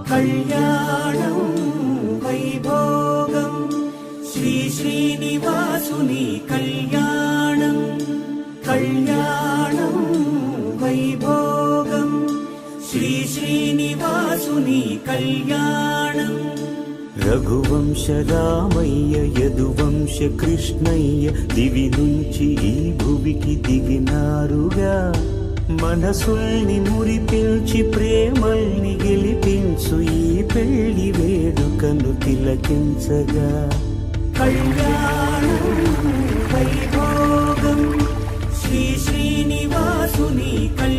కళ్యాణం వైభోగం శ్రీ శ్రీనివాసుని కళ్యాణం కళ్యాణం వైభోగం శ్రీ శ్రీనివాసుని కళ్యాణం రఘువంశ రామయ్య యదువంశ కృష్ణయ్య దివి నుంచి ఈ భువికి దిగినారుగా మనసుల్ని మురిపించి ప్రేమల్ని గెలిపించు ఈ పెళ్లి వేడుకను తిలకించగా కళ్యాణం వైభోగం శ్రీ శ్రీనివాసుని కళ్యాణం